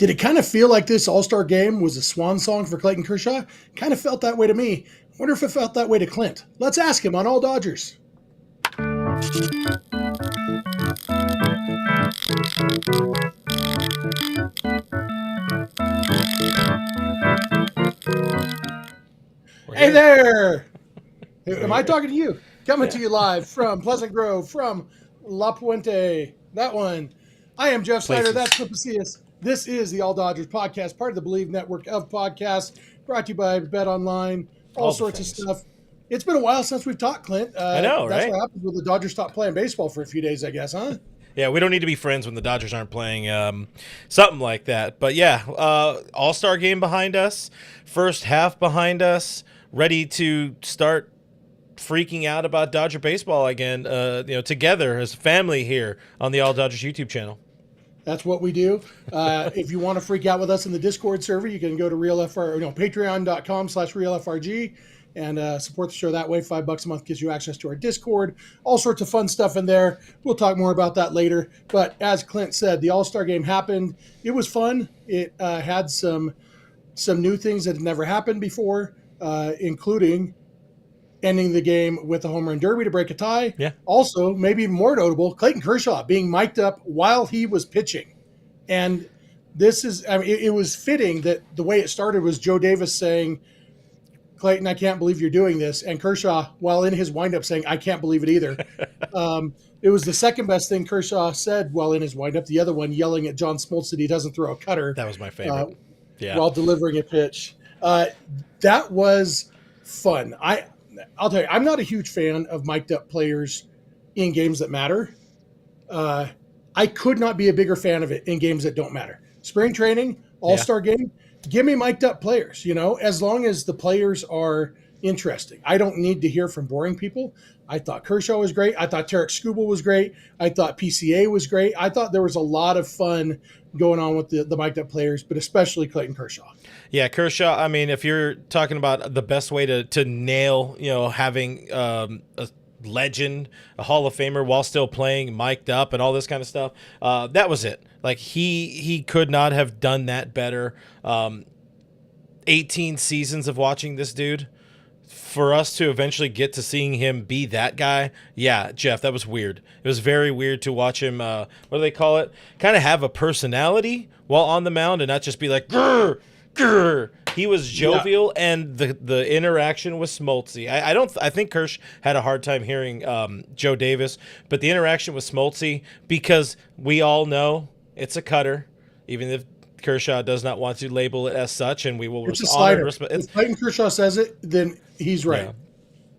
Did it kind of feel like this All-Star game was a swan song for Clayton Kershaw? Kind of felt that way to me. Wonder if it felt that way to Clint. Let's ask him on All Dodgers. Hey there! Am I talking to you? Coming to you live from Pleasant Grove, from La Puente. That one. I am Jeff Snyder. That's Clint Pasillas. This is the All Dodgers podcast, part of the Believe network of podcasts, brought to you by Bet Online, all sorts of stuff. It's been a while since we've talked, Clint. I know, that's right? What happens when the Dodgers stop playing baseball for a few days, I guess, huh? Yeah, we don't need to be friends when the Dodgers aren't playing, something like that. But yeah, All-Star game behind us, first half behind us, ready to start freaking out about Dodger baseball again, together as a family here on the All Dodgers YouTube channel. That's what we do. If you want to freak out with us in the Discord server, you can go to patreon.com/realfrg and support the show that way. $5 a month gives you access to our Discord. All sorts of fun stuff in there. We'll talk more about that later. But as Clint said, the All-Star game happened. It was fun. It had some new things that had never happened before, including ending the game with a home run derby to break a tie. Yeah. Also, maybe even more notable, Clayton Kershaw being mic'd up while he was pitching. And this is, it was fitting that the way it started was Joe Davis saying, Clayton, I can't believe you're doing this. And Kershaw, while in his windup, saying, I can't believe it either. It was the second best thing Kershaw said while in his windup. The other one yelling at John Smoltz that he doesn't throw a cutter. That was my favorite. While delivering a pitch. That was fun. I'll tell you, I'm not a huge fan of mic'd up players in games that matter. I could not be a bigger fan of it in games that don't matter. Spring training, All-Star game, give me mic'd up players, as long as the players are interesting. I don't need to hear from boring people. I thought Kershaw was great. I thought Tarek Skubal was great. I thought PCA was great. I thought there was a lot of fun going on with the mic'd up players, but especially Clayton Kershaw. Yeah, Kershaw, I mean, if you're talking about the best way to nail, having a legend, a Hall of Famer while still playing, mic'd up and all this kind of stuff, that was it. Like, he could not have done that better. 18 seasons of watching this dude. For us to eventually get to seeing him be that guy, yeah, Jeff, that was weird. It was very weird to watch him, what do they call it? Kind of have a personality while on the mound and not just be like, grr, grr. He was jovial, and the interaction with Smoltzy. I think Kirsch had a hard time hearing Joe Davis, but the interaction with Smoltzy, because we all know it's a cutter, even if Kershaw does not want to label it as such, and we will respond. If Clayton Kershaw says it, then he's right. Yeah.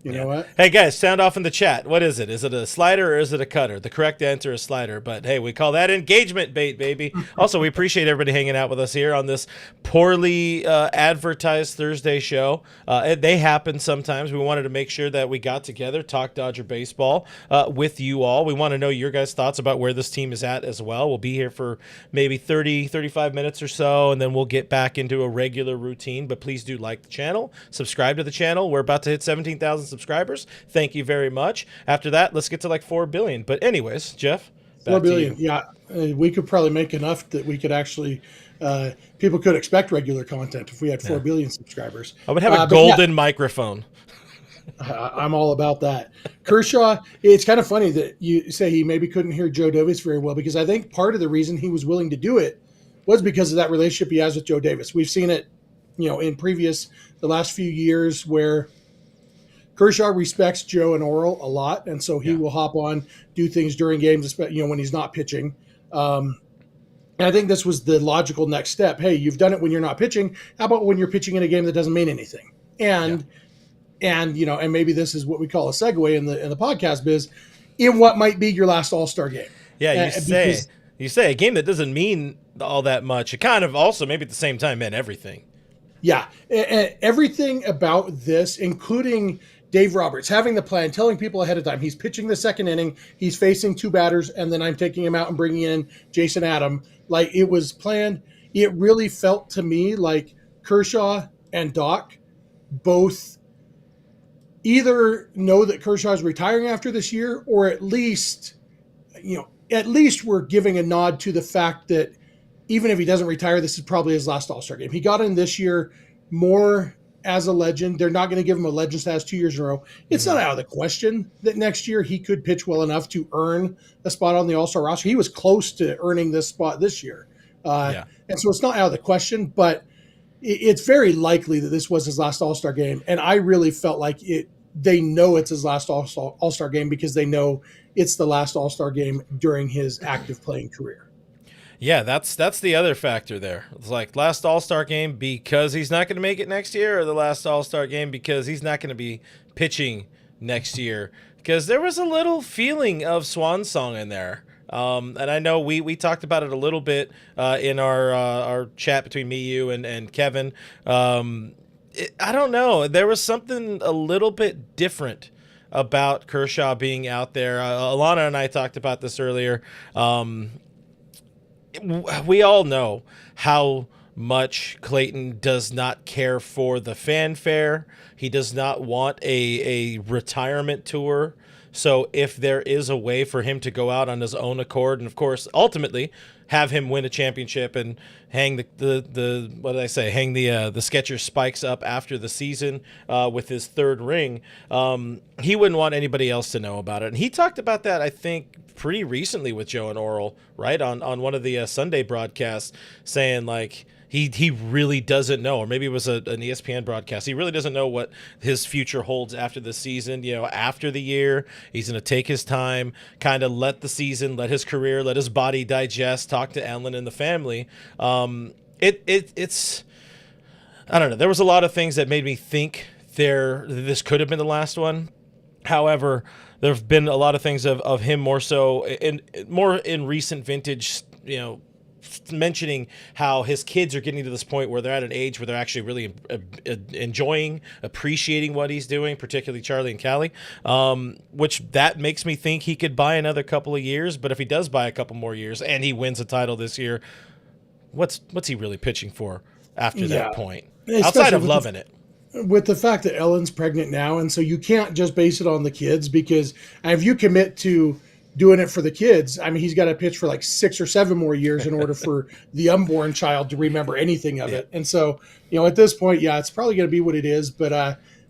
You know what? Hey, guys, sound off in the chat. What is it? Is it a slider or is it a cutter? The correct answer is slider, but hey, we call that engagement bait, baby. Also, we appreciate everybody hanging out with us here on this poorly advertised Thursday show. They happen sometimes. We wanted to make sure that we got together, talk Dodger baseball with you all. We want to know your guys' thoughts about where this team is at as well. We'll be here for maybe 30, 35 minutes or so, and then we'll get back into a regular routine. But please do like the channel, subscribe to the channel. We're about to hit 17,000 subscribers. Thank you very much. After that, let's get to like 4 billion. But anyways, Jeff, 4 billion. Yeah, we could probably make enough that we could actually people could expect regular content if we had 4 billion subscribers. I would have a golden microphone. I'm all about that. Kershaw, it's kind of funny that you say he maybe couldn't hear Joe Davis very well, because I think part of the reason he was willing to do it was because of that relationship he has with Joe Davis. We've seen it, in the last few years, where Kershaw respects Joe and Oral a lot, and so he will hop on, do things during games, when he's not pitching. And I think this was the logical next step. Hey, you've done it when you're not pitching. How about when you're pitching in a game that doesn't mean anything? And maybe this is what we call a segue in the podcast biz, in what might be your last All-Star game. Yeah, you say a game that doesn't mean all that much. It kind of also maybe at the same time meant everything. Yeah, everything about this, including Dave Roberts having the plan, telling people ahead of time, he's pitching the second inning, he's facing 2 batters, and then I'm taking him out and bringing in Jason Adam. Like, it was planned. It really felt to me like Kershaw and Doc both either know that Kershaw's retiring after this year, or at least we're giving a nod to the fact that even if he doesn't retire, this is probably his last All-Star game. He got in this year more as a legend. They're not going to give him a legend status 2 years in a row. It's not out of the question that next year he could pitch well enough to earn a spot on the All-Star roster. He was close to earning this spot this year. And so it's not out of the question, but it's very likely that this was his last All-Star game. And I really felt like they know it's his last All-Star game because they know it's the last All-Star game during his active playing career. Yeah, that's the other factor there. It's like last All-Star game because he's not going to make it next year, or the last All-Star game because he's not going to be pitching next year. Because there was a little feeling of swan song in there. And I know we talked about it a little bit in our chat between me, you, and Kevin. I don't know. There was something a little bit different about Kershaw being out there. Alana and I talked about this earlier. We all know how much Clayton does not care for the fanfare. He does not want a retirement tour. So if there is a way for him to go out on his own accord, and of course, ultimately have him win a championship and hang the what did I say? Hang the Skechers spikes up after the season with his third ring. He wouldn't want anybody else to know about it. And he talked about that, I think, pretty recently with Joe and Oral, right, on one of the Sunday broadcasts, saying like he really doesn't know, or maybe it was an ESPN broadcast. He really doesn't know what his future holds after the season. You know, after the year, he's going to take his time, kind of let the season, let his career, let his body digest, talk to Ellen and the family. It's I don't know. There was a lot of things that made me think this could have been the last one. However, there have been a lot of things of him more so in recent vintage, you know, mentioning how his kids are getting to this point where they're at an age where they're actually really enjoying, appreciating what he's doing, particularly Charlie and Callie, which that makes me think he could buy another couple of years. But if he does buy a couple more years and he wins a title this year, what's he really pitching for after that point? Especially outside of loving it. With the fact that Ellen's pregnant now, and so you can't just base it on the kids, because if you commit to doing it for the kids, I mean, he's got to pitch for like 6 or 7 more years in order for the unborn child to remember anything of it. And so, you know, at this point, it's probably going to be what it is. But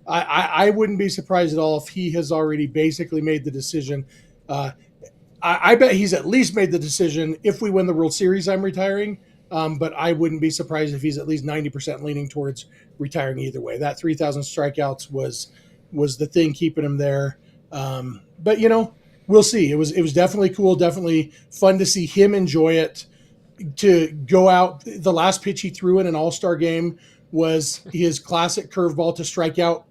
I wouldn't be surprised at all if he has already basically made the decision. I bet he's at least made the decision, if we win the World Series, I'm retiring. But I wouldn't be surprised if he's at least 90% leaning towards retiring either way. That 3,000 strikeouts was the thing keeping him there. But, you know, we'll see. It was definitely cool, definitely fun to see him enjoy it, to go out. The last pitch he threw in an All-Star game was his classic curveball to strike out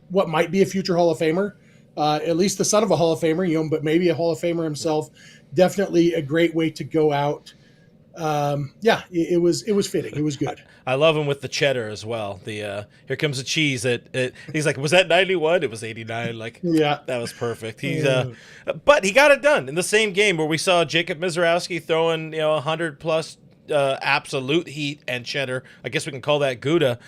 what might be a future Hall of Famer, at least the son of a Hall of Famer, you know, but maybe a Hall of Famer himself. Definitely a great way to go out. It was fitting. It was good. I love him with the cheddar as well. The here comes the cheese. He's like, was that 91? It was 89. Like, yeah, that was perfect. He's but he got it done in the same game where we saw Jacob Mizorowski throwing 100 plus absolute heat and cheddar. I guess we can call that Gouda.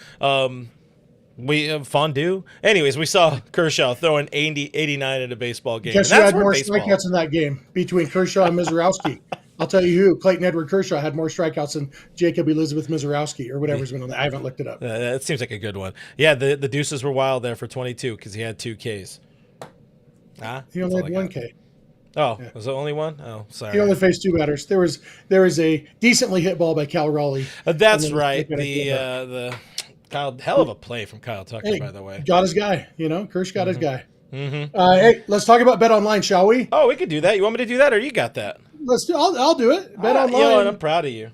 We fondue. Anyways, we saw Kershaw throwing 89 in a baseball game. Guess who had more strikeouts in that game between Kershaw and Mizorowski? I'll tell you who. Clayton Edward Kershaw had more strikeouts than Jacob Elizabeth Mizorowski, or whatever's been on that. I haven't looked it up. It seems like a good one. Yeah, the deuces were wild there for 22 because he had 2 Ks. He only had 1 K. Oh, yeah. Was it only one? Oh, sorry. He only faced 2 batters. There was a decently hit ball by Cal Raleigh. That's right. The Kyle, hell of a play from Kyle Tucker, by the way. Got his guy. Kersh got his guy. Mm-hmm. Hey, let's talk about Bet Online, shall we? Oh, we could do that. You want me to do that, or you got that? I'll do it. Bet Online. I'm proud of you.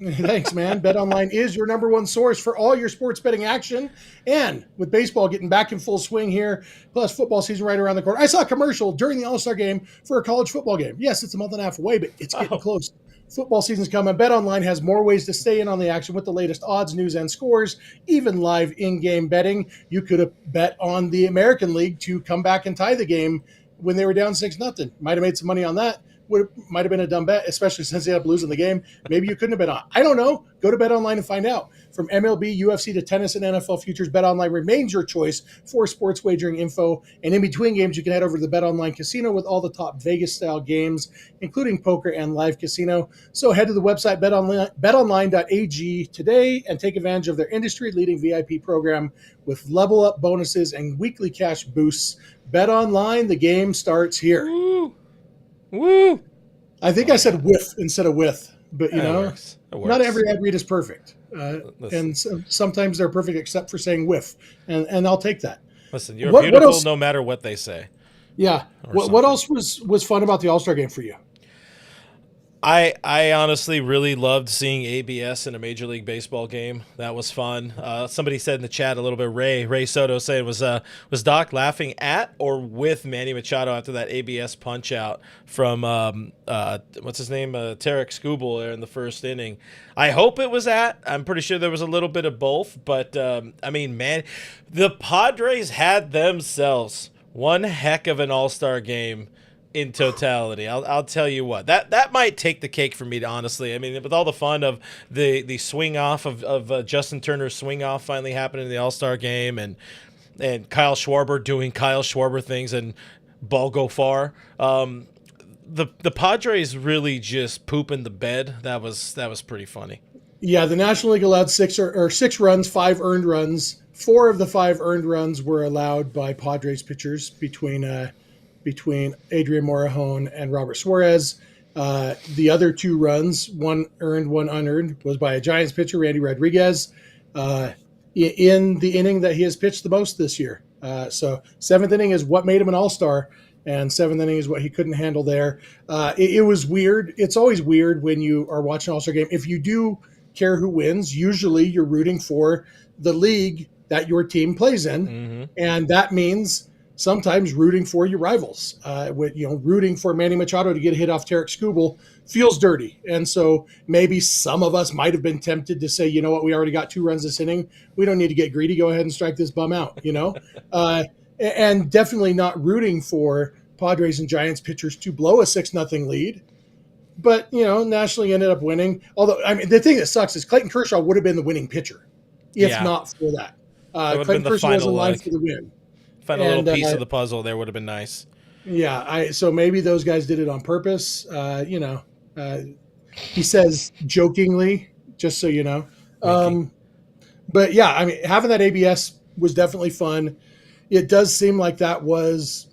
Thanks, man. Bet Online is your number one source for all your sports betting action. And with baseball getting back in full swing here, plus football season right around the corner, I saw a commercial during the All-Star game for a college football game. Yes, it's a month and a half away, but it's getting close. Football season's coming. Bet Online has more ways to stay in on the action with the latest odds, news, and scores, even live in-game betting. You could have bet on the American League to come back and tie the game when they were down 6-0. Might have made some money on that. might have been a dumb bet, especially since they ended up losing the game. Maybe you couldn't have bet on. I don't know. Go to Bet Online and find out. From MLB, UFC to tennis and NFL futures, Bet Online remains your choice for sports wagering info. And in between games, you can head over to the Bet Online casino with all the top Vegas-style games, including poker and live casino. So head to the website betonline.ag today and take advantage of their industry-leading VIP program with level-up bonuses and weekly cash boosts. Bet Online, the game starts here. Woo! I think I said with instead of with, but you know, not every ad read is perfect. And sometimes they're perfect except for saying with, and I'll take that. Listen, you're beautiful no matter what they say. Yeah. What else was fun about the All-Star game for you? I honestly really loved seeing ABS in a Major League Baseball game. That was fun. Somebody said in the chat a little bit, Ray Soto said, was Doc laughing at or with Manny Machado after that ABS punch out from, what's his name, Tarek Skubal there in the first inning? I hope it was at. I'm pretty sure there was a little bit of both. But, I mean, man, the Padres had themselves one heck of an All-Star game in totality. I'll tell you what, that might take the cake for me, honestly. I mean, with all the fun of the swing off of Justin Turner's swing off finally happening in the All-Star game, and Kyle Schwarber doing Kyle Schwarber things and ball go far. The Padres really just pooping the bed. That was pretty funny. Yeah, the National League allowed six runs, 5 earned runs. 4 of the 5 earned runs were allowed by Padres pitchers between Adrian Morejon and Robert Suarez. The other 2 runs, 1 earned, 1 unearned, was by a Giants pitcher, Randy Rodriguez, in the inning that he has pitched the most this year. So 7th inning is what made him an All-Star, and 7th inning is what he couldn't handle there. It was weird. It's always weird when you are watching an All-Star game. If you do care who wins, usually you're rooting for the league that your team plays in, and that means sometimes rooting for your rivals. Rooting for Manny Machado to get a hit off Tarek Skubal feels dirty. And so maybe some of us might have been tempted to say, you know what, we already got 2 runs this inning. We don't need to get greedy. Go ahead and strike this bum out, and definitely not rooting for Padres and Giants pitchers to blow a 6-0 lead. But, National League ended up winning. Although, I mean, the thing that sucks is Clayton Kershaw would have been the winning pitcher if not for that. Clayton Kershaw was in line for the win. Find a little piece of the puzzle there would have been nice. Yeah, so maybe those guys did it on purpose. He says jokingly, just so you know. But yeah, I mean, having that ABS was definitely fun. It does seem like that was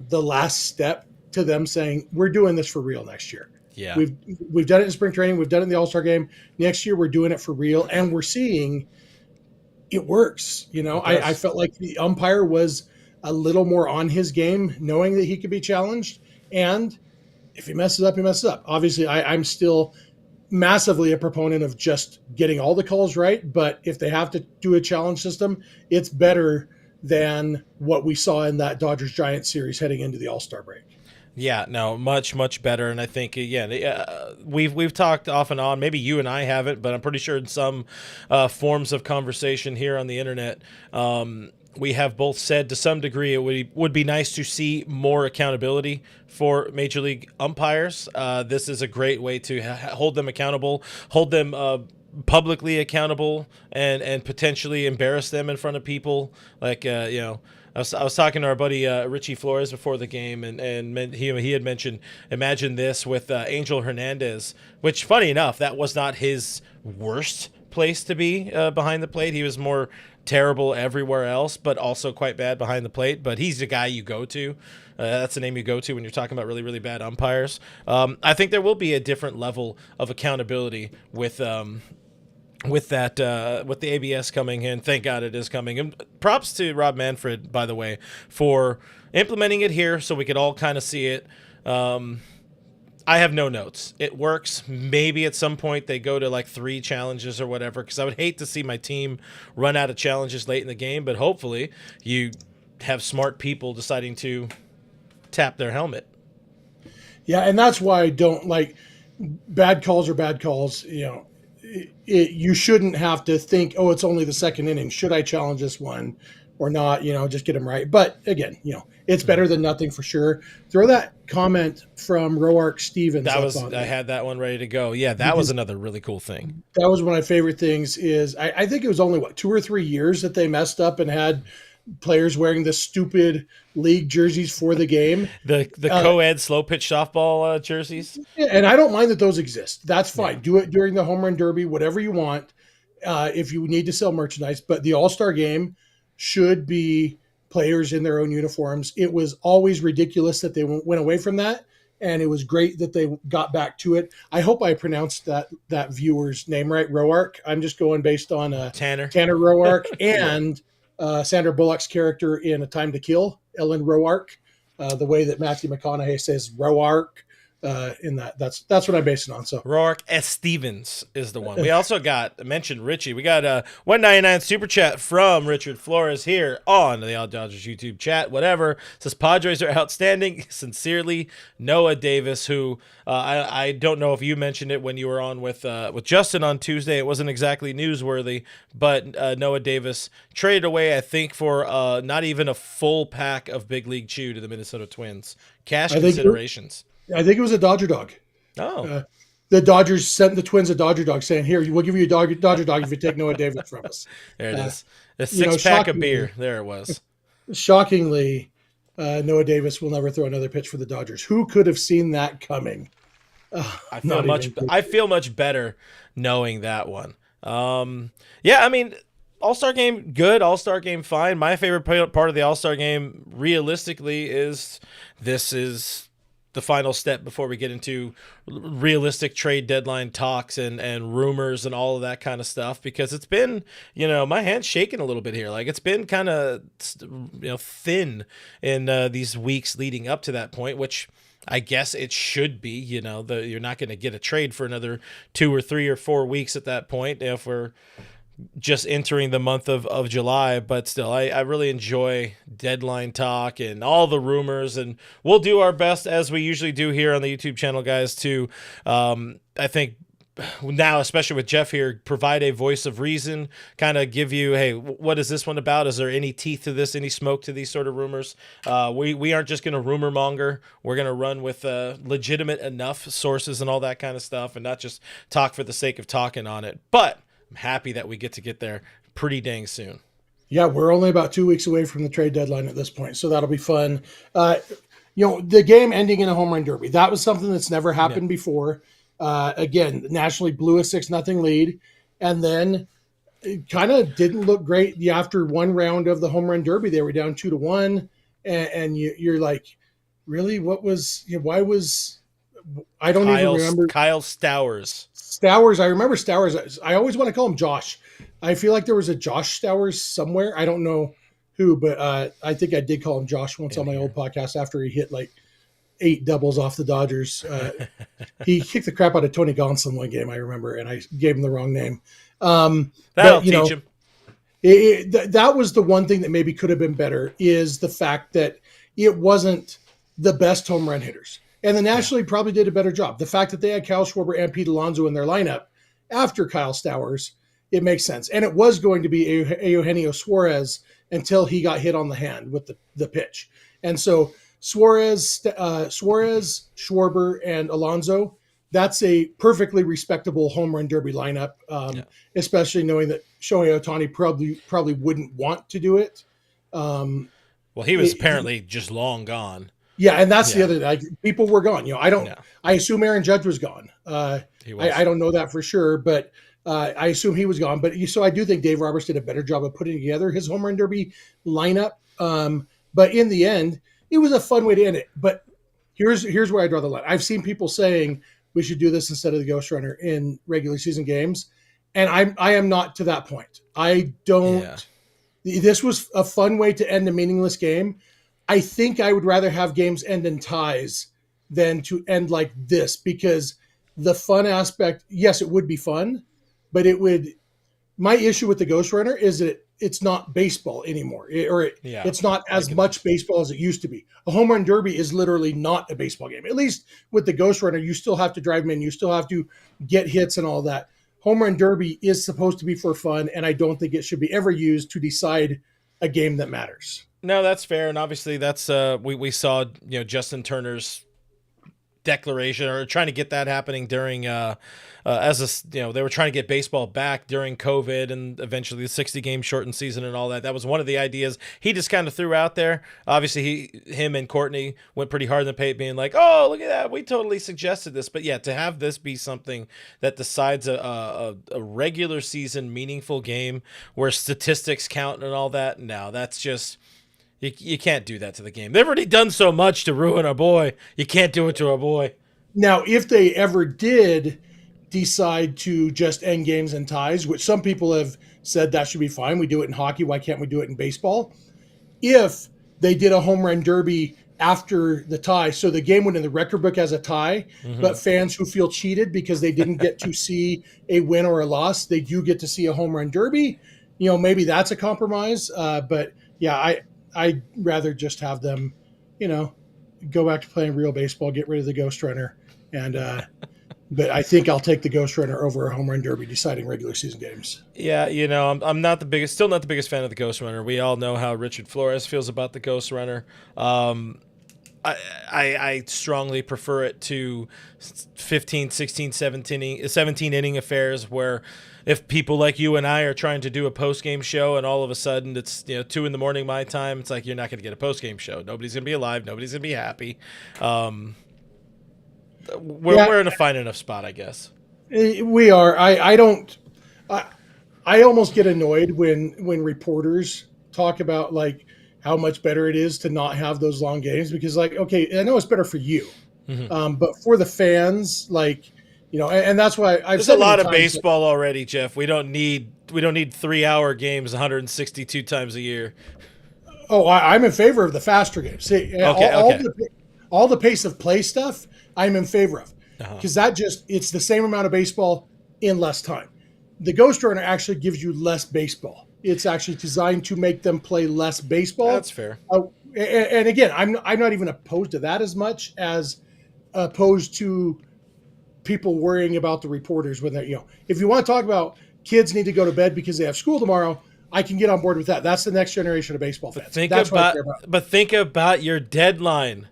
the last step to them saying, we're doing this for real next year. Yeah, we've done it in spring training. We've done it in the All-Star game. Next year, we're doing it for real, and we're seeing it works. I felt like the umpire was a little more on his game, knowing that he could be challenged. And if he messes up, he messes up. Obviously, I'm still massively a proponent of just getting all the calls right. But if they have to do a challenge system, it's better than what we saw in that Dodgers-Giants series heading into the All-Star break. Yeah, no, much better. And I think, again, we've talked off and on. Maybe you and I haven't, but I'm pretty sure in some forms of conversation here on the internet, we have both said to some degree it would be nice to see more accountability for Major League umpires. This is a great way to hold them accountable, hold them publicly accountable, and potentially embarrass them in front of people. Like, I was talking to our buddy Richie Flores before the game, and he had mentioned, imagine this with Angel Hernandez, which, funny enough, that was not his worst place to be behind the plate. He was more terrible everywhere else, but also quite bad behind the plate. But he's the guy you go to. That's the name you go to when you're talking about really, really bad umpires. I think there will be a different level of accountability with the ABS coming in. Thank God it is coming. And props to Rob Manfred, by the way, for implementing it here so we could all kind of see it. I have no notes. It works. Maybe at some point they go to like 3 challenges or whatever, because I would hate to see my team run out of challenges late in the game, but hopefully you have smart people deciding to tap their helmet. Yeah, and that's why I don't like bad calls are bad calls. You shouldn't have to think, oh, it's only the 2nd inning. Should I challenge this one? or not, just get them right. But again, it's better than nothing for sure. Throw that comment from Roark Stevens up on I there. had that one ready to go. Yeah, that was Because another really cool thing. that was one of my favorite things is I think it was only 2 or 3 years that they messed up and had players wearing the stupid league jerseys for the game. The co-ed slow pitch softball jerseys. And I don't mind that those exist. That's fine. Yeah. Do it during the home run derby, whatever you want. If you need to sell merchandise, but the All-Star game should be players in their own uniforms. It was always ridiculous that they went away from that, and it was great that they got back to it. I hope I pronounced that viewer's name right, Roark. I'm just going based on Tanner Roark and Sandra Bullock's character in A Time to Kill, Ellen Roark. The way that Matthew McConaughey says Roark. That's what I'm basing on. So Roark S. Stevens is the one. We also mentioned Richie. We got a 199 super chat from Richard Flores here on the All Dodgers YouTube chat. Whatever. It says Padres are outstanding. Sincerely, Noah Davis, who I don't know if you mentioned it when you were on with Justin on Tuesday. It wasn't exactly newsworthy, but Noah Davis traded away, I think, for not even a full pack of Big League Chew to the Minnesota Twins. Cash considerations. I think it was a Dodger dog. Oh. The Dodgers sent the Twins a Dodger dog saying, here, we'll give you a Dodger dog if you take Noah Davis from us. There it is. A six-pack of beer. There it was. Shockingly, Noah Davis will never throw another pitch for the Dodgers. Who could have seen that coming? I feel much better knowing that one. Yeah, I mean, All-Star game, good. All-Star game, fine. My favorite part of the All-Star game, realistically, is this is the final step before we get into realistic trade deadline talks and rumors and all of that kind of stuff, because it's been, my hand's shaking a little bit here. Like, it's been kind of, thin in these weeks leading up to that point, which I guess it should be. You're not going to get a trade for another 2 or 3 or 4 weeks at that point if we're just entering the month of July, but still, I really enjoy deadline talk and all the rumors, and we'll do our best, as we usually do here on the YouTube channel, guys, to, I think now, especially with Jeff here, provide a voice of reason, kind of give you, hey, what is this one about? Is there any teeth to this, any smoke to these sort of rumors? We aren't just going to rumor monger. We're going to run with legitimate enough sources and all that kind of stuff, and not just talk for the sake of talking on it. But I'm happy that we get there pretty dang soon. Yeah, we're only about 2 weeks away from the trade deadline at this point, so that'll be fun. The game ending in a home run derby, that was something that's never happened before. Again, National League blew a 6-0 lead, and then it kind of didn't look great. After one round of the home run derby, they were down 2-1, and you're like, really? What was? Why was? I don't even remember. Kyle Stowers. I remember Stowers. I always want to call him Josh. I feel like there was a Josh Stowers somewhere. I don't know who, but I think I did call him Josh once on my old podcast after he hit like 8 doubles off the Dodgers. He kicked the crap out of Tony Gonsolin one game, I remember, and I gave him the wrong name. That'll teach him. That was the one thing that maybe could have been better, is the fact that it wasn't the best home run hitters. And the National League probably did a better job. The fact that they had Kyle Schwarber and Pete Alonso in their lineup after Kyle Stowers, it makes sense. And it was going to be Eugenio Suarez until he got hit on the hand with the pitch. And so Suarez, Schwarber, and Alonso, that's a perfectly respectable home run derby lineup, especially knowing that Shohei Ohtani probably wouldn't want to do it. Well, he was apparently just long gone. Yeah, and that's the other thing. People were gone. I assume Aaron Judge was gone. He was. I don't know that for sure, but I assume he was gone. But so I do think Dave Roberts did a better job of putting together his home run derby lineup. But in the end, it was a fun way to end it. But here's where I draw the line. I've seen people saying we should do this instead of the Ghost Runner in regular season games, and I am not to that point. I don't. Yeah. This was a fun way to end a meaningless game. I think I would rather have games end in ties than to end like this, because the fun aspect, yes, it would be fun, but my issue with the Ghost Runner is that it's not baseball anymore, it's not as much baseball as it used to be. A home run derby is literally not a baseball game. At least with the Ghost Runner, you still have to drive them in. You still have to get hits and all that. Home run derby is supposed to be for fun, and I don't think it should be ever used to decide a game that matters. No, that's fair, and obviously that's we saw Justin Turner's declaration or trying to get that happening during they were trying to get baseball back during COVID and eventually the 60 game shortened season and all that. That was one of the ideas he just kind of threw out there. Obviously him and Courtney went pretty hard in the paint being like, oh, look at that, we totally suggested this. But yeah, to have this be something that decides a regular season meaningful game where statistics count and all that, no, that's just you can't do that to the game. They've already done so much to ruin our boy. You can't do it to our boy. Now, if they ever did decide to just end games and ties, which some people have said that should be fine. We do it in hockey. Why can't we do it in baseball? If they did a home run derby after the tie, so the game went in the record book as a tie, but fans who feel cheated because they didn't get to see a win or a loss, they do get to see a home run derby. Maybe that's a compromise. But yeah, I'd rather just have them, go back to playing real baseball, get rid of the ghost runner. And, but I think I'll take the ghost runner over a home run derby deciding regular season games. Yeah. I'm still not the biggest fan of the ghost runner. We all know how Richard Flores feels about the ghost runner. I strongly prefer it to 15, 16, 17 inning affairs where if people like you and I are trying to do a post-game show and all of a sudden it's 2 a.m. my time, it's like you're not going to get a post-game show. Nobody's going to be alive. Nobody's going to be happy. We're in a fine enough spot, I guess. We are. I almost get annoyed when reporters talk about like how much better it is to not have those long games because okay, I know it's better for you, but for the fans, and that's why there's a lot of baseball already, Jeff. We don't need 3-hour games 162 times a year. Oh, I'm in favor of the faster games. See, all the pace of play stuff, I'm in favor of because it's the same amount of baseball in less time. The Ghost Runner actually gives you less baseball. It's actually designed to make them play less baseball. That's fair. And again, I'm not even opposed to that as much as opposed to people worrying about the reporters when they, if you want to talk about kids need to go to bed because they have school tomorrow, I can get on board with that. That's the next generation of baseball fans. But think about your deadline.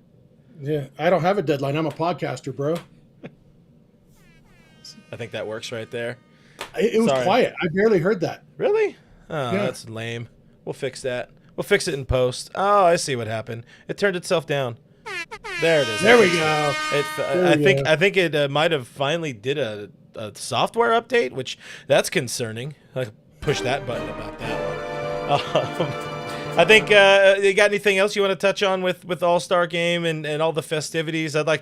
Yeah, I don't have a deadline. I'm a podcaster, bro. I think that works right there. It was quiet. I barely heard that. Really? Oh, yeah. That's lame. We'll fix that. We'll fix it in post. Oh, I see what happened. It turned itself down. There it is. There we go. I think it might have finally did a software update, which that's concerning. I push that button about that one. I think you got anything else you want to touch on with All-Star Game and all the festivities? I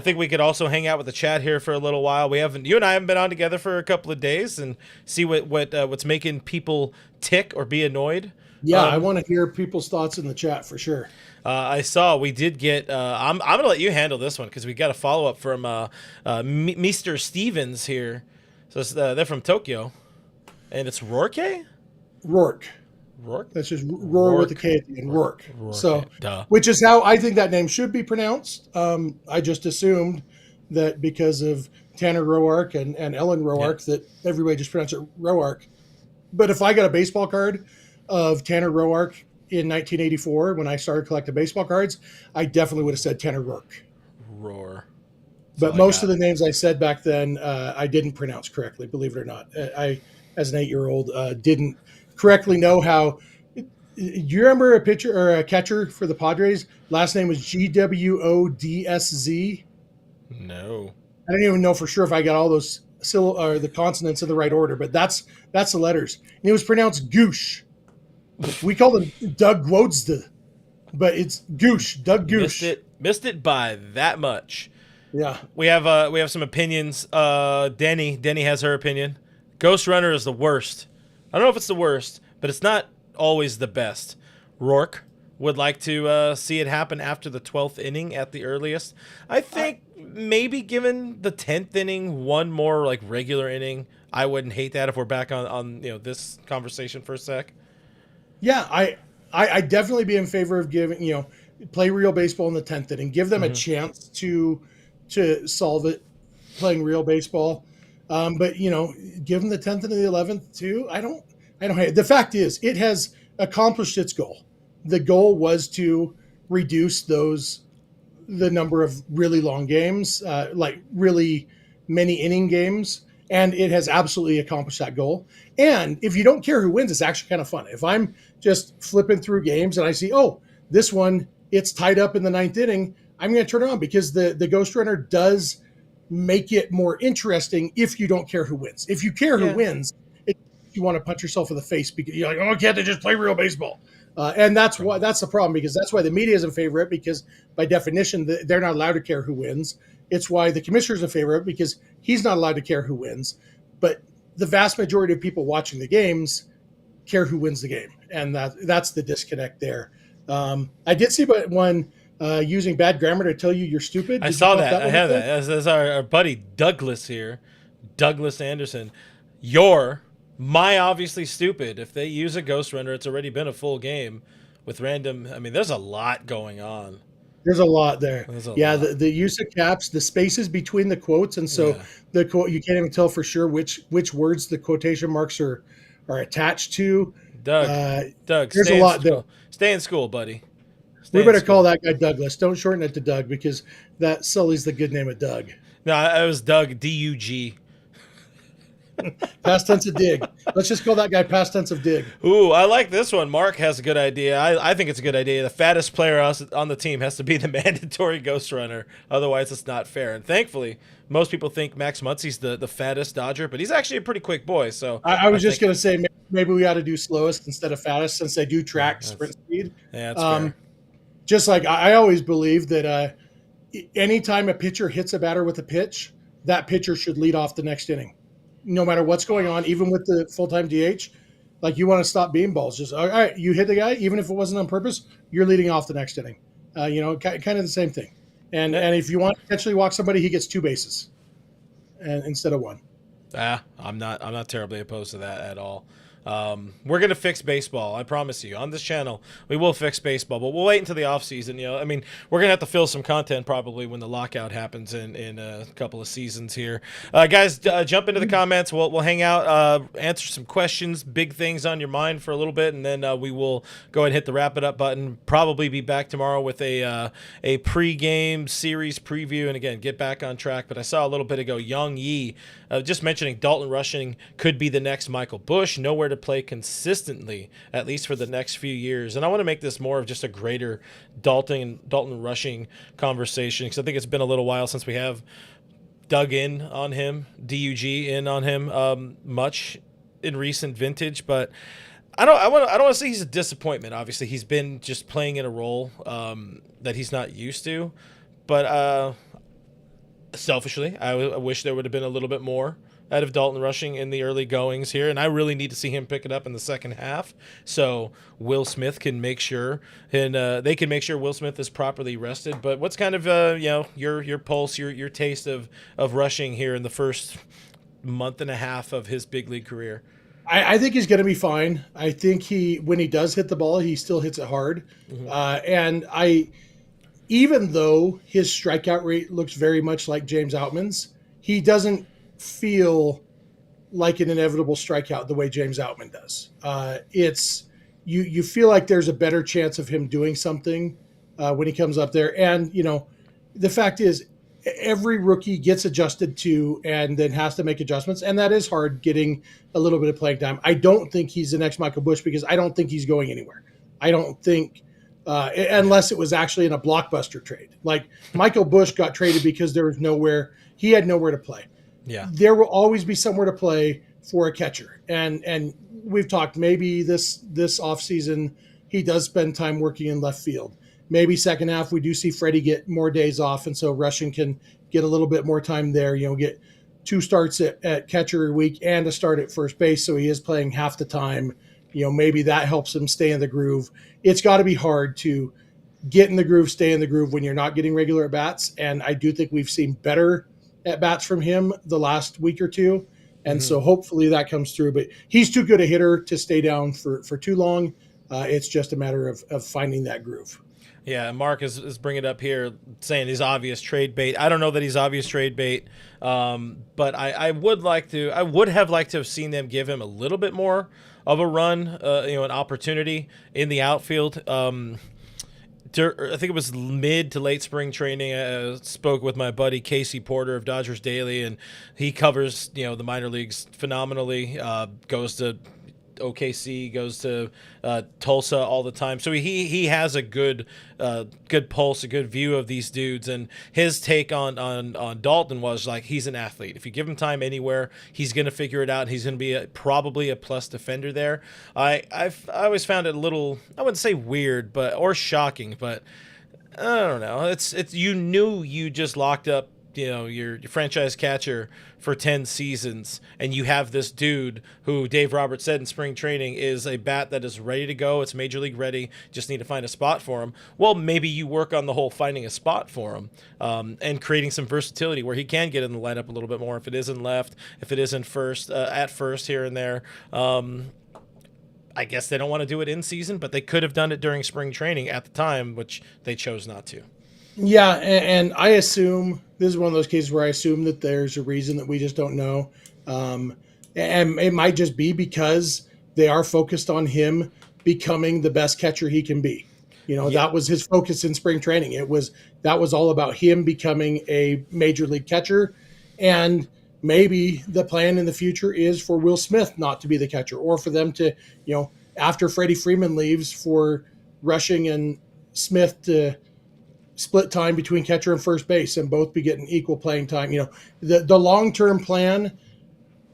think we could also hang out with the chat here for a little while. You and I haven't been on together for a couple of days and see what's making people tick or be annoyed. Yeah, I want to hear people's thoughts in the chat for sure. I saw we did get. I'm going to let you handle this one because we got a follow up from Mr. Stevens here. So they're from Tokyo, and it's Rourke. Rourke. That's just roar with the K at the end. Rourke. So, which is how I think that name should be pronounced. I just assumed that because of Tanner Roark and Ellen Roark that everybody just pronounced it Roark. But if I got a baseball card of Tanner Roark in 1984 when I started collecting baseball cards, I definitely would have said Tanner Rourke. Roar. But most of the names I said back then, I didn't pronounce correctly, believe it or not. I, as an 8-year-old, didn't correctly know how. Do you remember a pitcher or a catcher for the Padres? Last name was Gwodsz. No. I don't even know for sure if I got all those the consonants in the right order, but that's the letters. And it was pronounced Goosh. We called him Doug Gwodz, but it's Goosh, Doug Goosh. Missed it by that much. Yeah. We have some opinions. Denny has her opinion. Ghost Runner is the worst. I don't know if it's the worst, but it's not always the best. Rourke would like to see it happen after the 12th inning at the earliest. I think maybe given the 10th inning, one more like regular inning, I wouldn't hate that if we're back on this conversation for a sec. Yeah, I definitely be in favor of giving play real baseball in the 10th inning, give them a chance to solve it playing real baseball. But give them the 10th and the 11th too. I don't hate it. The fact is it has accomplished its goal. The goal was to reduce the number of really long games, like really many inning games, and it has absolutely accomplished that goal. And if you don't care who wins, it's actually kind of fun. If I'm just flipping through games and I see, oh, this one, it's tied up in the ninth inning, I'm going to turn it on because the Ghost Runner does make it more interesting if you don't care who wins. If you care who wins, you want to punch yourself in the face because you're like, oh, can't they just play real baseball? And that's the problem, because that's why the media is in favor of it, because by definition, they're not allowed to care who wins. It's why the commissioner's in favor of it, because he's not allowed to care who wins. But the vast majority of people watching the games care who wins the game. And that's the disconnect there. I did see one using bad grammar to tell you you're stupid. I saw that. I have that. As our buddy Douglas here, Douglas Anderson. My obviously stupid. If they use a Ghost Runner, it's already been a full game with random. I mean, there's a lot going on. There's a lot there. The use of caps, the spaces between the quotes, and so the quote, you can't even tell for sure which words the quotation marks are attached to. Doug, there's a lot there. Stay in school, buddy. We better call that guy Douglas. Don't shorten it to Doug, because that sullies the good name of Doug. No, it was Doug, D-U-G. Past tense of dig. Let's just call that guy past tense of dig. Ooh, I like this one. Mark has a good idea. I think it's a good idea. The fattest player on the team has to be the mandatory Ghost Runner. Otherwise, it's not fair. And thankfully, most people think Max Muncy's the fattest Dodger, but he's actually a pretty quick boy. So I was just going to say maybe we ought to do slowest instead of fattest, since they do track sprint speed. Yeah, that's fair. Just like I always believe that anytime a pitcher hits a batter with a pitch, that pitcher should lead off the next inning. No matter what's going on, even with the full-time DH, like, you want to stop beanballs. Just, all right, you hit the guy, even if it wasn't on purpose, you're leading off the next inning. Kind of the same thing. And if you want to potentially walk somebody, he gets 2 bases instead of 1. I'm not terribly opposed to that at all. We're going to fix baseball. I promise you. On this channel, we will fix baseball, but we'll wait until the offseason. We're going to have to fill some content probably when the lockout happens in a couple of seasons here. Guys, jump into the comments. We'll hang out, answer some questions, big things on your mind for a little bit, and then we will go ahead and hit the wrap it up button. Probably be back tomorrow with a pre-game series preview, and again, get back on track. But I saw a little bit ago, Young Yi just mentioning Dalton Rushing could be the next Michael Bush. Nowhere to play consistently, at least for the next few years. And I want to make this more of just a greater Dalton Rushing conversation, because I think it's been a little while since we have dug in on him, D-U-G in on him much in recent vintage. But I don't want to say he's a disappointment. Obviously, he's been just playing in a role that he's not used to. But selfishly, I wish there would have been a little bit more out of Dalton Rushing in the early goings here, and I really need to see him pick it up in the second half, so Will Smith can make sure, and they can make sure Will Smith is properly rested. But what's kind of your pulse, your taste of Rushing here in the first month and a half of his big league career? I think he's going to be fine. I think when he does hit the ball, he still hits it hard, and even though his strikeout rate looks very much like James Outman's, he doesn't feel like an inevitable strikeout the way James Outman does. It's you feel like there's a better chance of him doing something when he comes up there. And the fact is, every rookie gets adjusted to and then has to make adjustments, and that is hard, getting a little bit of playing time. I don't think he's the next Michael Bush, because I don't think he's going anywhere. I don't think unless it was actually in a blockbuster trade. Like, Michael Bush got traded because he had nowhere to play. Yeah, there will always be somewhere to play for a catcher, and we've talked, maybe this offseason he does spend time working in left field. Maybe second half we do see Freddie get more days off, and so Rushing can get a little bit more time there. Get 2 starts at catcher a week and a start at first base, so he is playing half the time. Maybe that helps him stay in the groove. It's got to be hard to get in the groove, stay in the groove when you're not getting regular at bats, and I do think we've seen better at bats from him the last week or two. And so hopefully that comes through, but he's too good a hitter to stay down for too long. It's just a matter of finding that groove. Yeah, Mark is bringing it up here, saying he's obvious trade bait. I don't know that he's obvious trade bait, but I would have liked to have seen them give him a little bit more of a run, an opportunity in the outfield. I think it was mid to late spring training. I spoke with my buddy Casey Porter of Dodgers Daily, and he covers the minor leagues phenomenally. Goes to OKC, goes to Tulsa all the time, so he has a good pulse, a good view of these dudes. And his take on Dalton was like, he's an athlete. If you give him time anywhere, he's going to figure it out. He's going to be probably a plus defender there. I always found it a little, I wouldn't say weird, or shocking, but I don't know. It's you knew you just locked up your franchise catcher for 10 seasons, and you have this dude who Dave Roberts said in spring training is a bat that is ready to go. It's major league ready. Just need to find a spot for him. Well, maybe you work on the whole finding a spot for him and creating some versatility where he can get in the lineup a little bit more. If it is in left, if it is in first, at first here and there. I guess they don't want to do it in season, but they could have done it during spring training at the time, which they chose not to. Yeah, and I assume this is one of those cases where I assume that there's a reason that we just don't know. And it might just be because they are focused on him becoming the best catcher he can be. That was his focus in spring training. That was all about him becoming a major league catcher. And maybe the plan in the future is for Will Smith not to be the catcher, or for them to, after Freddie Freeman leaves, for Rushing and Smith to split time between catcher and first base and both be getting equal playing time. The long-term plan,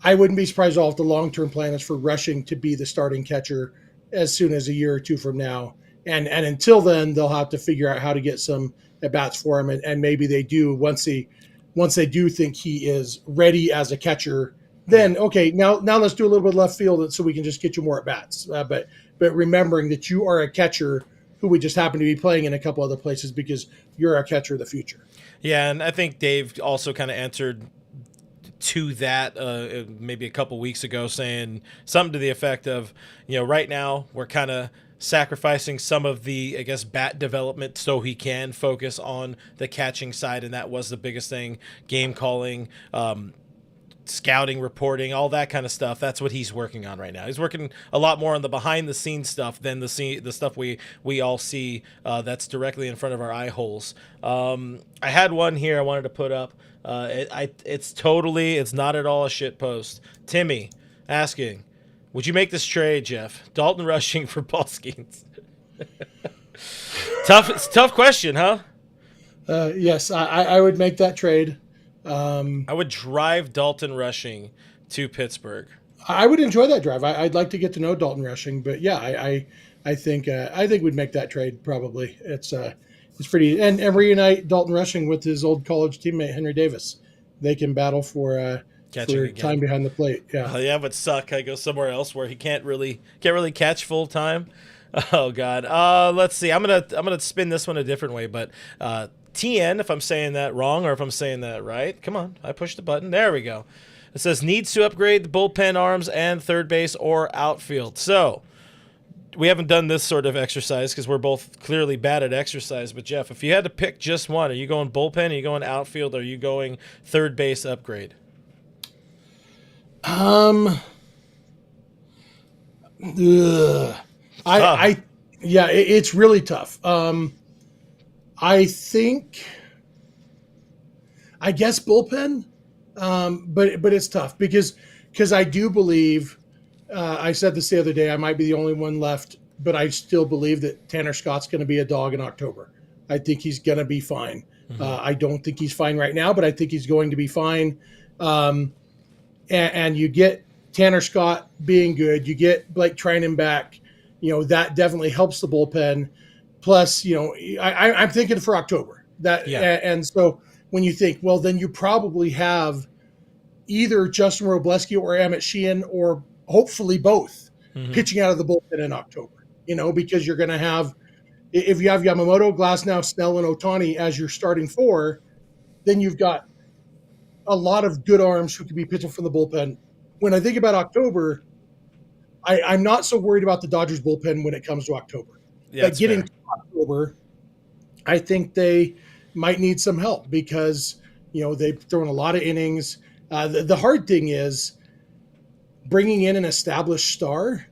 I wouldn't be surprised at all if the long-term plan is for Rushing to be the starting catcher as soon as a year or two from now. And until then, they'll have to figure out how to get some at-bats for him. And maybe they do once they do think he is ready as a catcher, then, okay, now let's do a little bit of left field so we can just get you more at-bats. But remembering that you are a catcher who we just happen to be playing in a couple other places because you're a catcher of the future. Yeah, and I think Dave also kind of answered to that maybe a couple weeks ago, saying something to the effect of, right now we're kind of sacrificing some of the, I guess, bat development so he can focus on the catching side, and that was the biggest thing, game calling, scouting, reporting, all that kind of stuff. That's what he's working on right now. He's working a lot more on the behind the scenes stuff than the stuff we all see that's directly in front of our eye holes. I had one here I wanted to put up. It's not at all a shit post. Timmy asking, would you make this trade, Jeff? Dalton Rushing for Paul Skeens. Tough question, huh? Yes, I would make that trade. I would drive Dalton Rushing to Pittsburgh. I would enjoy that drive. I'd like to get to know Dalton Rushing, but yeah, I think we'd make that trade probably. It's pretty, and reunite Dalton Rushing with his old college teammate Henry Davis. They can battle for time behind the plate. Yeah, yeah, it would suck. I go somewhere else where he can't really catch full time. Oh God. Let's see. I'm gonna spin this one a different way, but TN, if I'm saying that wrong or if I'm saying that right. Come on, I pushed the button. There we go. It says needs to upgrade the bullpen arms and third base or outfield. So we haven't done this sort of exercise because we're both clearly bad at exercise. But Jeff, if you had to pick just one, are you going bullpen? Are you going outfield? Are you going third base upgrade? It's really tough. I guess bullpen, but it's tough because I do believe, I said this the other day, I might be the only one left, but I still believe that Tanner Scott's going to be a dog in October. I think he's going to be fine. Mm-hmm. I don't think he's fine right now, but I think he's going to be fine. And you get Tanner Scott being good, you get Blake Trinan back, that definitely helps the bullpen. Plus, I'm thinking for October that, yeah. And so when you think, well, then you probably have either Justin Robleski or Emmett Sheehan, or hopefully both, mm-hmm. pitching out of the bullpen in October. Because you're going to have, if you have Yamamoto, Glasnow, Snell, and Ohtani as your starting four, then you've got a lot of good arms who could be pitching from the bullpen. When I think about October, I'm not so worried about the Dodgers bullpen when it comes to October. Yeah, but getting to October, I think they might need some help because, they've thrown a lot of innings. The hard thing is bringing in an established star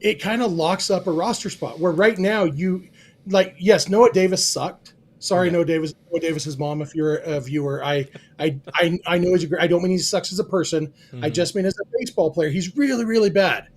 it kind of locks up a roster spot where right now yes, Noah Davis sucked. Sorry, Yeah. Noah Davis's mom, if you're a viewer. I know I don't mean he sucks as a person. I just mean as a baseball player, he's really, really bad.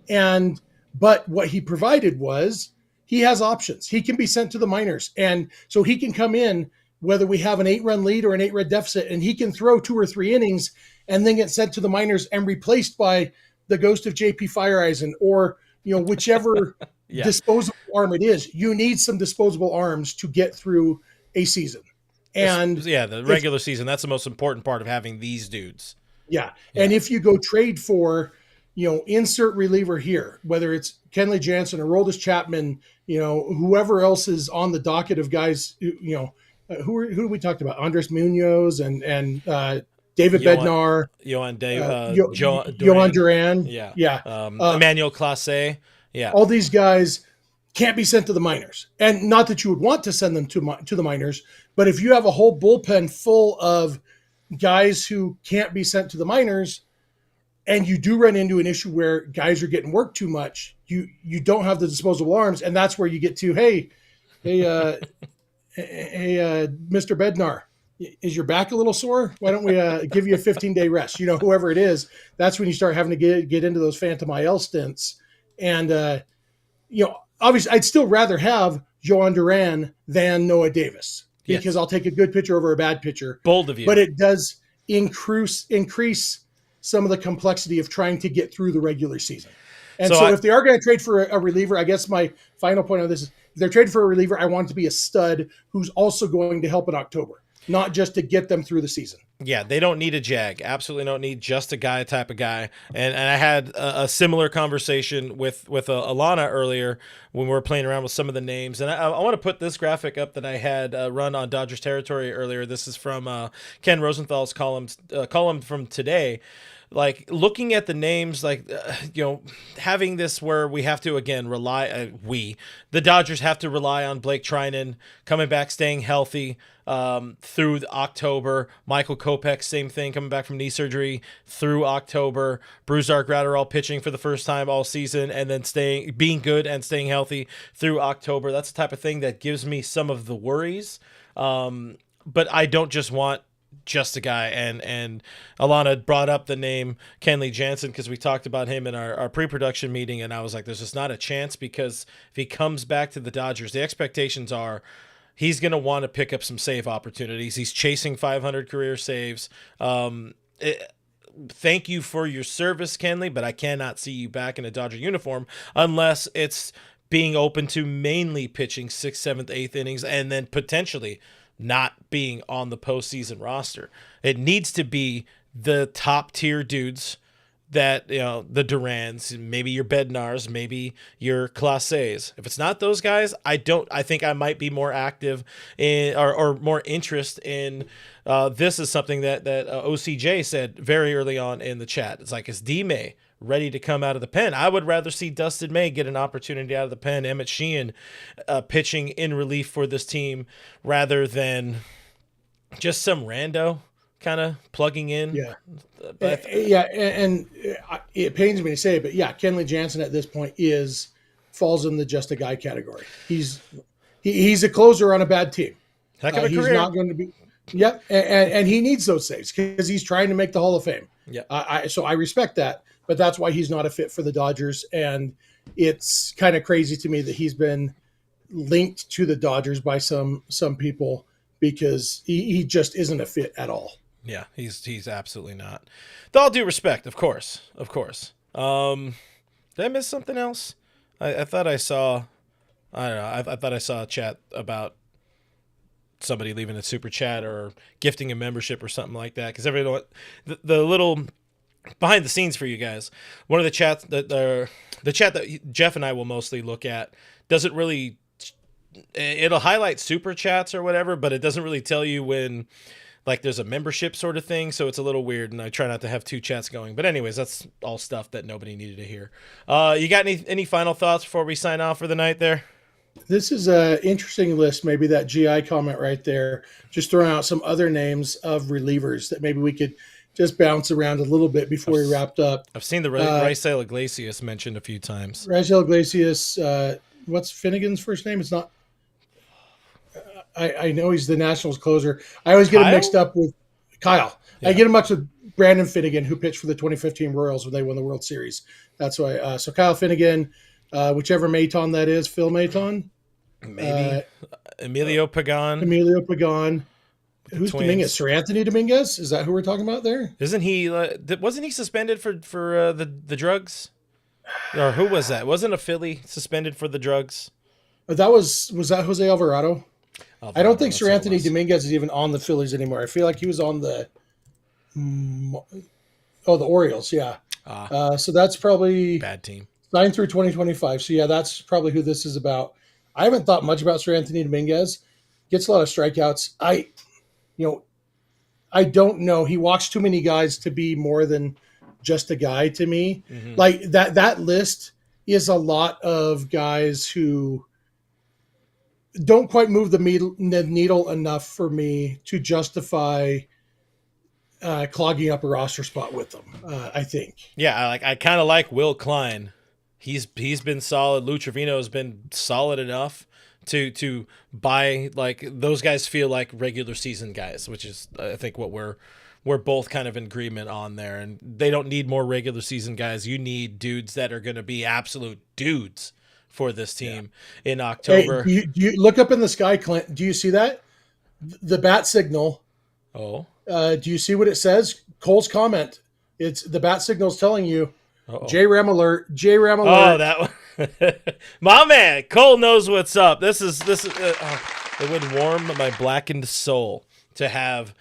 But what he provided was he has options. He can be sent to the minors. And so he can come in, whether we have an 8-run lead or an 8-run deficit, and he can throw 2 or 3 innings and then get sent to the minors and replaced by the ghost of JP Fireeisen or, whichever Yeah. disposable arm it is. You need some disposable arms to get through a season. And the regular season, that's the most important part of having these dudes. Yeah. And if you go trade for, insert reliever here, whether it's Kenley Jansen or Aroldis Chapman, whoever else is on the docket of guys, who we talked about? Andres Munoz and David Bednar. Johan Duran. Yeah. Emmanuel Clase. Yeah. All these guys can't be sent to the minors. And not that you would want to send them to the minors, but if you have a whole bullpen full of guys who can't be sent to the minors, and you do run into an issue where guys are getting worked too much, you don't have the disposable arms, and that's where you get to, hey, Mr. Bednar, is your back a little sore? Why don't we give you a 15-day rest? Whoever it is, that's when you start having to get into those phantom IL stints. And obviously, I'd still rather have Johan Duran than Noah Davis because I'll take a good pitcher over a bad pitcher. Bold of you. But it does increase some of the complexity of trying to get through the regular season. And so if they are going to trade for a reliever, I guess my final point on this is if they're trading for a reliever, I want it to be a stud who's also going to help in October, not just to get them through the season. Yeah, they don't need a jag. Absolutely don't need just a guy type of guy. And I had a similar conversation with Alana earlier when we were playing around with some of the names. And I want to put this graphic up that I had run on Dodgers territory earlier. This is from Ken Rosenthal's column from today. Like looking at the names, having this where we have to again rely. The Dodgers have to rely on Blake Trinan coming back, staying healthy through October. Michael Kopech, same thing, coming back from knee surgery through October. Brusdar Graterol pitching for the first time all season, and then being good and staying healthy through October. That's the type of thing that gives me some of the worries. But I don't just want just a guy, and Alana brought up the name Kenley Jansen because we talked about him in our pre-production meeting, and I was like, there's just not a chance because if he comes back to the Dodgers, the expectations are he's going to want to pick up some save opportunities. He's chasing 500 career saves. Thank you for your service, Kenley, but I cannot see you back in a Dodger uniform unless it's being open to mainly pitching 6th, 7th, 8th innings and then potentially not being on the postseason roster. It needs to be the top tier dudes that, the Durans, maybe your Bednars, maybe your Clases. If it's not those guys, I think I might be more active in or more interest in this is something that OCJ said very early on in the chat. It's like, is D-May ready to come out of the pen? I would rather see Dustin May get an opportunity out of the pen, Emmett Sheehan pitching in relief for this team rather than just some rando kind of plugging in. Yeah. And it pains me to say it, but Kenley Jansen at this point falls in the just a guy category. He's a closer on a bad team. Heck of a he's career. Not going to be. Yep, and he needs those saves because he's trying to make the Hall of Fame. Yeah. So I respect that, but that's why he's not a fit for the Dodgers, and it's kind of crazy to me that he's been linked to the Dodgers by some people because he just isn't a fit at all. Yeah, he's absolutely not. With all due respect, of course. Did I miss something else? I thought I saw. I don't know. I thought I saw a chat about somebody leaving a super chat or gifting a membership or something like that. Because everyone, the little behind the scenes for you guys, one of the chats that the chat that Jeff and I will mostly look at doesn't really. It'll highlight super chats or whatever, but it doesn't really tell you when. Like there's a membership sort of thing, so it's a little weird, and I try not to have two chats going. But anyways, that's all stuff that nobody needed to hear. You got any final thoughts before we sign off for the night there? This is an interesting list, maybe that GI comment right there, just throwing out some other names of relievers that maybe we could just bounce around a little bit before he wrapped up. I've seen the Raisel Iglesias mentioned a few times. Raisel Iglesias, what's Finnegan's first name? It's not. I know he's the Nationals closer. I always get him mixed up with Kyle. Yeah. I get him mixed with Brandon Finnegan, who pitched for the 2015 Royals when they won the World Series. That's why. So Kyle Finnegan, whichever Maton that is, Phil Maton. Maybe. Emilio Pagan. Who's Dominguez? Sir Anthony Dominguez? Is that who we're talking about there? Isn't he? Wasn't he suspended for the drugs? Or who was that? Wasn't a Philly suspended for the drugs? Was that Jose Alvarado? I don't think Sir Anthony Dominguez is even on the Phillies anymore. I feel like he was on the Orioles. Yeah. So that's probably bad team. Signed through 2025. So yeah, that's probably who this is about. I haven't thought much about Sir Anthony Dominguez. Gets a lot of strikeouts. I don't know. He walks too many guys to be more than just a guy to me. Mm-hmm. Like that list is a lot of guys who don't quite move the needle enough for me to justify clogging up a roster spot with them. I think. Yeah, I kind of like Will Klein. He's been solid. Lou Trevino has been solid enough to buy, like, those guys feel like regular season guys, which is I think what we're both kind of in agreement on there. And they don't need more regular season guys. You need dudes that are going to be absolute dudes for this team in October. Hey, do you look up in the sky, Clint? Do you see that? The bat signal. Oh. Do you see what it says? Cole's comment. It's the bat signal's telling you. J-Ram alert. Oh, that one. My man, Cole knows what's up. This is it would warm my blackened soul to have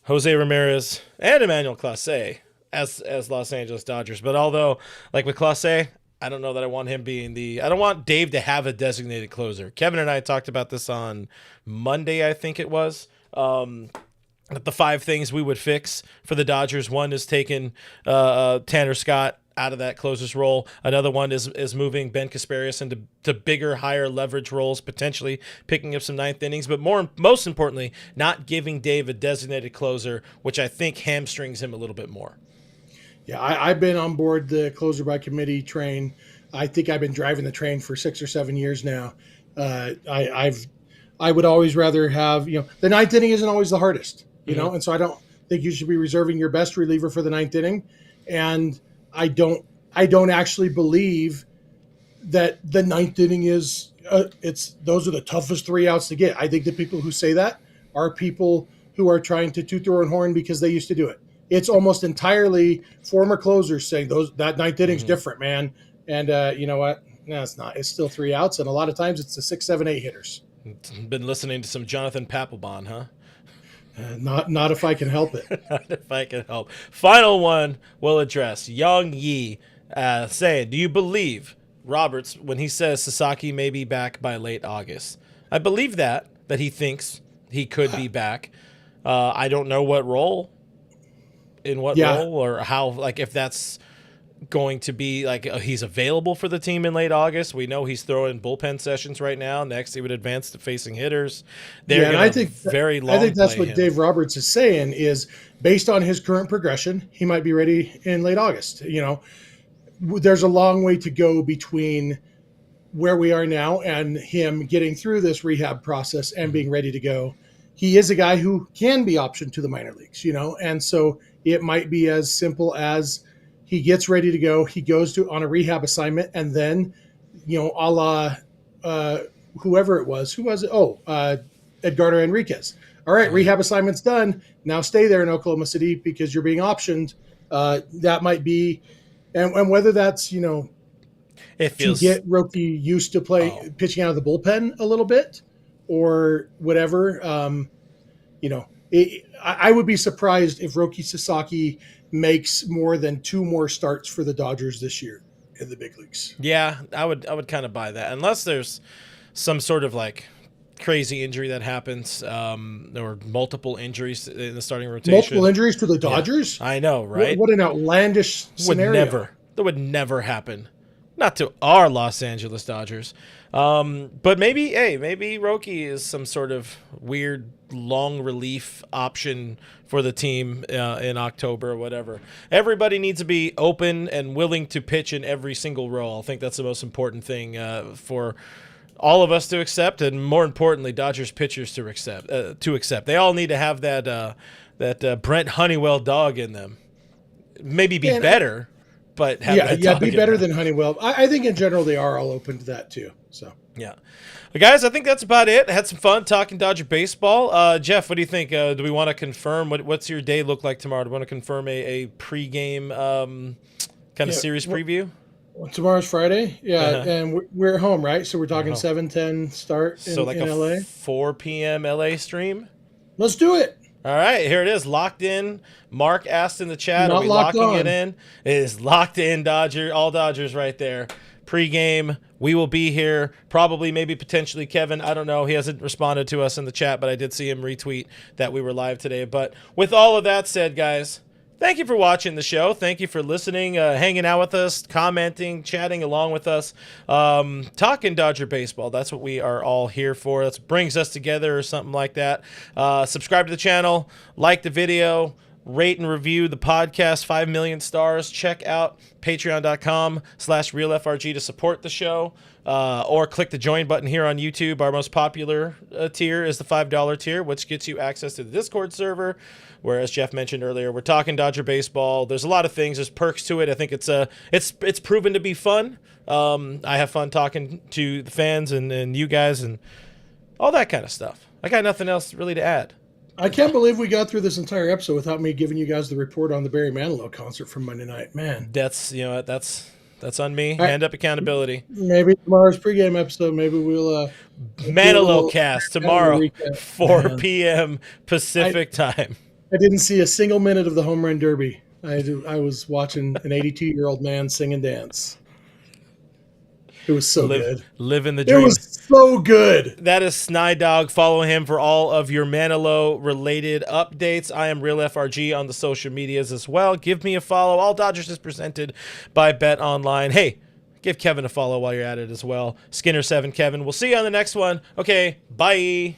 Jose Ramirez and Emmanuel Clase as Los Angeles Dodgers. But although, like with Clase, I don't know that I want him being I don't want Dave to have a designated closer. Kevin and I talked about this on Monday, I think it was. The 5 things we would fix for the Dodgers. One is taking Tanner Scott out of that closer's role. Another one is moving Ben Kasparius into bigger, higher leverage roles, potentially picking up some 9th innings. But most importantly, not giving Dave a designated closer, which I think hamstrings him a little bit more. Yeah, I've been on board the closer by committee train. I think I've been driving the train for 6 or 7 years now. I would always rather have, the 9th inning isn't always the hardest, know, and so I don't think you should be reserving your best reliever for the 9th inning. And I don't actually believe that the 9th inning is those are the toughest 3 outs to get. I think the people who say that are people who are trying to toot their own horn because they used to do it. It's almost entirely former closers saying that 9th inning's different, man. And you know what? No, it's not. It's still 3 outs, and a lot of times it's the 6, 7, 8 hitters. Been listening to some Jonathan Papelbon, huh? Not if I can help it. Not if I can help. Final one we'll address. Young Yi saying, do you believe Roberts when he says Sasaki may be back by late August? I believe that he thinks he could be back. I don't know what role, role or how, like if that's going to be like he's available for the team in late August. We know he's throwing bullpen sessions right now. Next, he would advance to facing hitters. And I think that's what Dave Roberts is saying is based on his current progression, he might be ready in late August. There's a long way to go between where we are now and him getting through this rehab process and being ready to go. He is a guy who can be optioned to the minor leagues, and so it might be as simple as he gets ready to go. He goes on a rehab assignment, and then, a la whoever it was. Who was it? Edgardo Enriquez. All right, rehab assignment's done. Now stay there in Oklahoma City because you're being optioned. That might be, and whether that's it feels to get Roki used to pitching out of the bullpen a little bit, or whatever. I would be surprised if Roki Sasaki makes more than 2 more starts for the Dodgers this year in the big leagues. Yeah, I would kind of buy that unless there's some sort of like crazy injury that happens. There were multiple injuries in the starting rotation. Multiple injuries to the Dodgers? Yeah, I know, right? What an outlandish scenario. That would never happen. Not to our Los Angeles Dodgers. But maybe Roki is some sort of weird long relief option for the team in October or whatever. Everybody needs to be open and willing to pitch in every single role. I think that's the most important thing for all of us to accept, and more importantly, Dodgers pitchers to accept. They all need to have that Brent Honeywell dog in them. Maybe be better, but have that dog be in better them. than Honeywell. I think in general they are all open to that too. So yeah. Well, guys, I think that's about it. I had some fun talking Dodger baseball. Jeff, what do you think? Do we want to confirm what's your day look like tomorrow? Do we want to confirm a pregame kind of series preview? Tomorrow's Friday, and we're at home, right? So we're talking 7:10 start in LA. 4 p.m. LA stream. Let's do it. All right, here it is, locked in. Mark asked in the chat, are we locking it in? It is locked in, all Dodgers right there. Pre-game, we will be here. Probably, maybe, potentially Kevin. I don't know. He hasn't responded to us in the chat, but I did see him retweet that we were live today. But with all of that said, guys, thank you for watching the show. Thank you for listening, hanging out with us, commenting, chatting along with us, talking Dodger baseball. That's what we are all here for. That brings us together or something like that. Subscribe to the channel, like the video, rate and review the podcast, 5 million stars. Check out patreon.com/realfrg to support the show, or click the join button here on YouTube. Our most popular tier is the $5 tier, which gets you access to the Discord server, where, as Jeff mentioned earlier, we're talking Dodger baseball. There's a lot of things. There's perks to it. I think it's proven to be fun. I have fun talking to the fans and you guys and all that kind of stuff. I got nothing else really to add. I can't believe we got through this entire episode without me giving you guys the report on the Barry Manilow concert from Monday night. Man, that's on me. Hand up accountability. Maybe tomorrow's pregame episode. Maybe we'll Manilow cast tomorrow, 4 p.m. Pacific time. I didn't see a single minute of the home run derby. I was watching an 82-year-old man sing and dance. It was so good. Living the dream. It was so good. That is Snydog. Follow him for all of your Manilow-related updates. I am RealFRG on the social medias as well. Give me a follow. All Dodgers is presented by Bet Online. Hey, give Kevin a follow while you're at it as well. Skinner7 Kevin. We'll see you on the next one. Okay, bye.